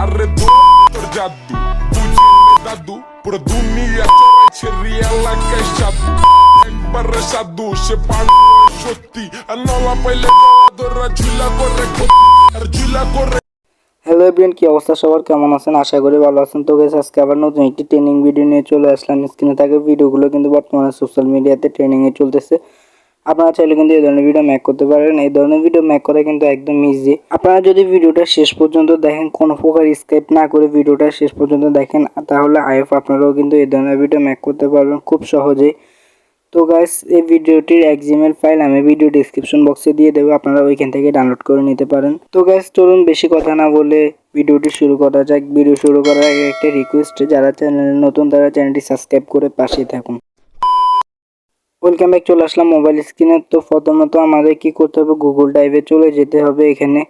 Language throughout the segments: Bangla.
আরে তোর জাদু বুঝিলে দাদু পুরো দুনিয়া চড়াইছে রিয়েল এলাকায় জাদু একবারে সাধু সে পান সত্যি আর নলা পাইলে গলা ধরা ঝুলা করে ক্ষতি আর ঝুলা করে। হ্যালো এভরিওয়ান, কি অবস্থা সবার, কেমন আছেন? আশা করি ভালো আছেন। তো গাইস, আজকে আবার নতুন একটি ট্রেনিং ভিডিও নিয়ে চলে আসলাম। স্ক্রিনে থাকা ভিডিওগুলো কিন্তু বর্তমানে সোশ্যাল মিডিয়াতে ট্রেনিংয়ে চলতেছে। আপনারা চাইলে কিন্তু এই ধরনের ভিডিও মেক করতে পারেন। এই ধরনের ভিডিও মেক করা কিন্তু একদম ইজি। আপনারা যদি ভিডিওটা শেষ পর্যন্ত দেখেন, কোনো প্রকার স্কিপ না করে ভিডিওটা শেষ পর্যন্ত দেখেন, তাহলে আইএফ আপনারাও কিন্তু এই ধরনের ভিডিও মেক করতে পারবেন খুব সহজেই। তো গাইস, এই ভিডিওটির এক্সএমএল ফাইল আমি ভিডিও ডেসক্রিপশন বক্সে দিয়ে দেবো, আপনারা ওইখান থেকে ডাউনলোড করে নিতে পারেন। তো গাইস, চলুন বেশি কথা না বলে ভিডিওটি শুরু করা যাক। ভিডিও শুরু করার আগে একটা রিকোয়েস্ট, যারা চ্যানেলে নতুন তারা চ্যানেলটি সাবস্ক্রাইব করে পাশেই থাকুন। ওয়েলকাম ব্যাক, চলে আসলাম মোবাইল স্ক্রিনে। তো প্রথমত আমাদের কি করতে হবে, গুগল ড্রাইভে চলে যেতে হবে এখানে।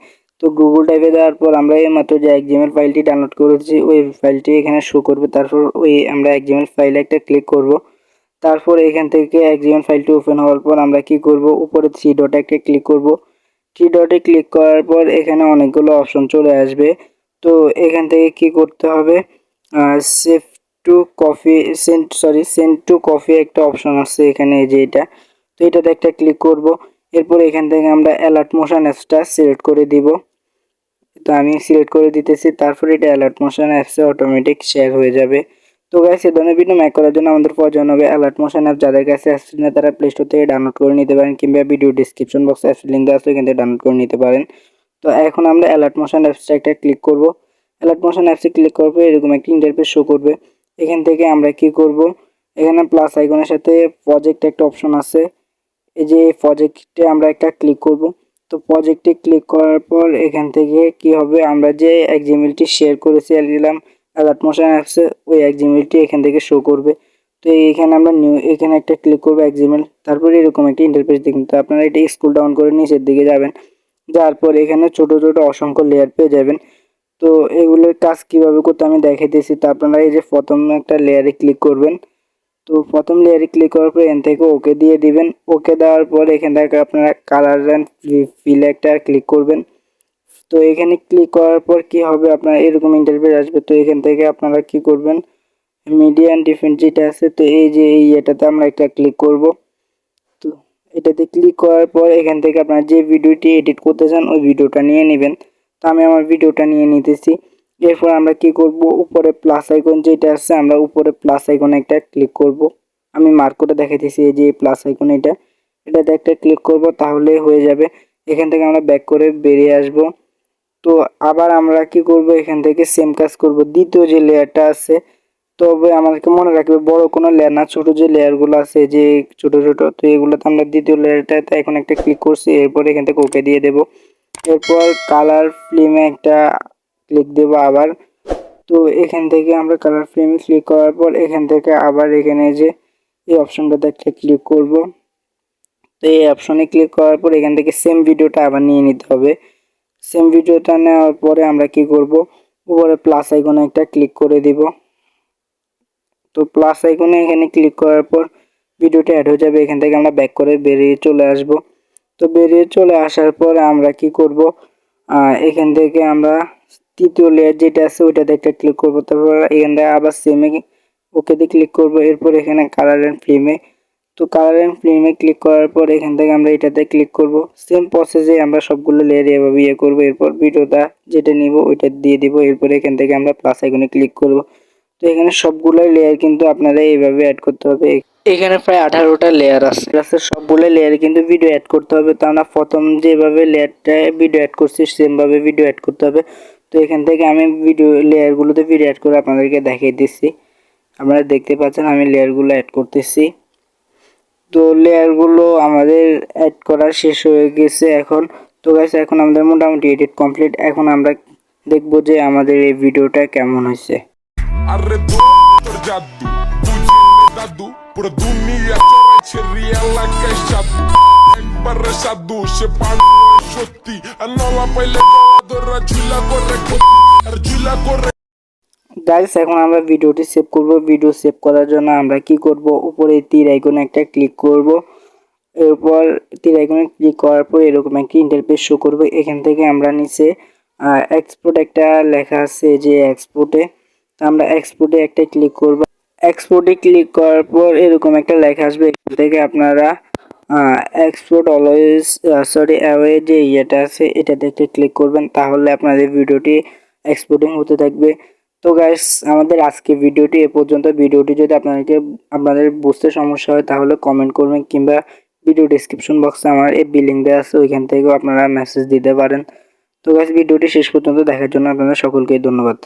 তো গুগল ড্রাইভে যাওয়ার পর আমরা এই মাত্র যে এক্সএমএল ফাইলটি ডাউনলোড করেছি ওই ফাইলটি এখানে শো করবে। তারপর ওই আমরা এক্সএমএল ফাইলে একটা ক্লিক করব। তারপর এখান থেকে এক্সএমএল ফাইলটি ওপেন হওয়ার পর আমরা কি করব, উপরে থ্রি ডটে একটা ক্লিক করব। থ্রি ডটে ক্লিক করার পর এখানে অনেকগুলো অপশন চলে আসবে। তো এখান থেকে কি করতে হবে, save two copy send to copy একটা অপশন আছে এখানে, এই যে এটা। তো এটাতে একটা ক্লিক করব। এরপর এখান থেকে আমরা অ্যালার্ট মোশন অ্যাপসটা সিলেক্ট করে দিব। তো আমি সিলেক্ট করে দিতেছি। তারপর এটা অ্যালার্ট মোশন অ্যাপসে অটোমেটিক শেয়ার হয়ে যাবে। তো গাইস, এই ধরনের ভিডিও মেক করার জন্য আমাদের প্রয়োজন হবে অ্যালার্ট মোশন অ্যাপ। যাদের কাছে অ্যাপস নেই তারা প্লে স্টোর থেকে ডাউনলোড করে নিতে পারেন, কিংবা ভিডিও ডিসক্রিপশন বক্সে অ্যাপস লিঙ্ক দেওয়া আছে, এখান থেকে ডাউনলোড করে নিতে পারেন। তো এখন আমরা অ্যালার্ট মোশন অ্যাপসটা একটা ক্লিক করব। অ্যালার্ট মোশন অ্যাপসে ক্লিক করার পর এরকম একটা ইন্টারফেস শো করবে। এখান থেকে আমরা কি করব, এখানে প্লাস আইকনের সাথে প্রজেক্ট একটা অপশন আছে, এই যে প্রজেক্টে আমরা একটা ক্লিক করব। তো প্রজেক্টে ক্লিক করার পর এখান থেকে কি হবে, আমরা যে এক্সএমএলটি শেয়ার করেছি দিলাম অ্যালার্ট মোশন অ্যাপসে, ওই এক্সএমএলটি এখান থেকে শো করবে। তো এখানে আমরা এখানে একটা ক্লিক করবো এক্সএমএল। তারপরে এরকম একটা ইন্টারফেস দেখুন। তো আপনারা এটা স্ক্রল ডাউন করে নিচের দিকে যাবেন, যাওয়ার পর এখানে ছোট ছোট অসংখ্য লেয়ার পেয়ে যাবেন। তো এগুলোর কাজ কিভাবে করতে আমি দেখাইতেছি। তো আপনারা এই যে প্রথম একটা লেয়ারে ক্লিক করবেন। তো প্রথম লেয়ারে ক্লিক করার পর এখান থেকে ওকে দিয়ে দিবেন। ওকে দেওয়ার পর এখান থেকে আপনারা কালার অ্যান্ড ফিল একটা ক্লিক করবেন। তো এখানে ক্লিক করার পর কি হবে, আপনার এরকম ইন্টারফেস আসবে। তো এখান থেকে আপনারা কি করবেন, মিডিয়া অ্যান্ড ডিফারেন্ট যেটা আছে, তো এই যে এই এটাতে আমরা একটা ক্লিক করব। তো এটাতে ক্লিক করার পর এখান থেকে আপনারা যে ভিডিওটি এডিট করতে চান ওই ভিডিওটা নিয়ে নেবেন। তো আমি আমার ভিডিওটা নিয়ে নিতেছি। এরপর আমরা কি করব, উপরে প্লাস আইকন যেটা আছে আমরা উপরে প্লাস আইকনে একটা ক্লিক করব। আমি মার্ক করে দেখাইতেছি, এই যে প্লাস আইকন এটাতে একটা ক্লিক করব, তাহলে হয়ে যাবে। এখান থেকে আমরা ব্যাক করে বেরিয়ে আসব। তো আবার আমরা কি করব, এখান থেকে সেম কাজ করব। দ্বিতীয় যে লেয়ারটা আছে, তবে আমাদেরকে মনে রাখবে বড় কোনো লেয়ার না, ছোট যে লেয়ারগুলো আছে যে ছোট ছোট, তো এগুলোতে আমরা দ্বিতীয় লেয়ারটাতে এখন একটা ক্লিক করছি। এরপর এখান থেকে ওকে দিয়ে দেব। এরপর কালার ফিল্মে একটা ক্লিক দেব আবার। তো এখান থেকে আমরা কালার ফিল্মে ক্লিক করার পর এখান থেকে আবার এখানে যে এই অপশনটাতে একটা ক্লিক করব। তো এই অপশনে ক্লিক করার পর এখান থেকে সেম ভিডিওটা আবার নিয়ে নিতে হবে। সেম ভিডিওটা নেওয়ার পরে আমরা কি করব, উপরে প্লাস আইকনে একটা ক্লিক করে দিব। তো প্লাস আইকনে এখানে ক্লিক করার পর ভিডিওটা অ্যাড হয়ে যাবে। এখান থেকে আমরা ব্যাক করে বেরিয়ে চলে আসব। তো বেরিয়ে চলে আসার পর আমরা কি করব, এখান থেকে আমরা তৃতীয় লেয়ার যেটা আছে ওইটাতে একটা ক্লিক করব। তারপর এখান থেকে আবার সেমে ওকেতে ক্লিক করব। এরপর এখানে কালার অ্যান্ড ফিল্মে, তো কালার অ্যান্ড ফিল্মে ক্লিক করার পর এখান থেকে আমরা এটাতে ক্লিক করব। সেম প্রসেসে আমরা সবগুলো লেয়ার এভাবে করব। এরপর ভিডিওটা যেটা নিব ওইটা দিয়ে দিব। এরপর এখান থেকে আমরা প্লাস আইকনে ক্লিক করব। তো এখানে সবগুলো লেয়ার কিন্তু আপনারা এইভাবে অ্যাড করতে হবে। এখানে প্রায় 18টা লেয়ার আছে, সবগুলো লেয়ারে কিন্তু ভিডিও অ্যাড করতে হবে। তো আমরা প্রথম যেভাবে লেয়ারটা ভিডিও অ্যাড করছি সেমভাবে ভিডিও অ্যাড করতে হবে। তো এখান থেকে আমি ভিডিও লেয়ারগুলোতে ভিডিও অ্যাড করে আপনাদেরকে দেখিয়ে দিচ্ছি। আপনারা দেখতে পাচ্ছেন আমি লেয়ারগুলো অ্যাড করতেছি। তো লেয়ারগুলো আমাদের অ্যাড করা শেষ হয়ে গেছে এখন। তো গাইস, এখন আমাদের মোটামুটি এডিট কমপ্লিট। এখন আমরা দেখব যে আমাদের এই ভিডিওটা কেমন হয়েছে। আরে তোর জাদু বুঝিলে দাদু পুরো দুনিয়া চড়াইছে রিয়েল এলাকায় জাদু একবারে সাধু সে পান সত্যি আর নলা পাইলে গলা ধরা ঝুলা করে ক্ষতি আর ঝুলা করে। গাইস, এখন আমরা ভিডিওটি সেভ করব। ভিডিও সেভ করার জন্য আমরা কি করব, উপরে তীর আইকনে একটা ক্লিক করব। এরপর তীর আইকনে ক্লিক করার পর এরকম একটা ইন্টারফেস শো করবে। এখান থেকে আমরা নিচে এক্সপোর্ট একটা লেখা আছে যে এক্সপোর্টে, আমরা এক্সপোর্টে একটা ক্লিক করব। এক্সপোর্টে ক্লিক করার পর এরকম একটা লেখা আসবে, এখান থেকে আপনারা এক্সপোর্ট অলওয়েজ অ্যাওয়ে যে ইয়েটা আছে এটাতে একটা ক্লিক করবেন, তাহলে আপনাদের ভিডিওটি এক্সপোর্টিং হতে থাকবে। তো গাইস, আমাদের আজকে ভিডিওটি এ পর্যন্ত। ভিডিওটি যদি আপনাদের বুঝতে সমস্যা হয় তাহলে কমেন্ট করবেন, কিংবা ভিডিও ডেসক্রিপশন বক্সে আমার এফবি লিঙ্ক দেওয়া আছে, ওইখান থেকেও আপনারা মেসেজ দিতে পারেন। তো গাইস, ভিডিওটি শেষ পর্যন্ত দেখার জন্য আপনাদের সকলকে ধন্যবাদ।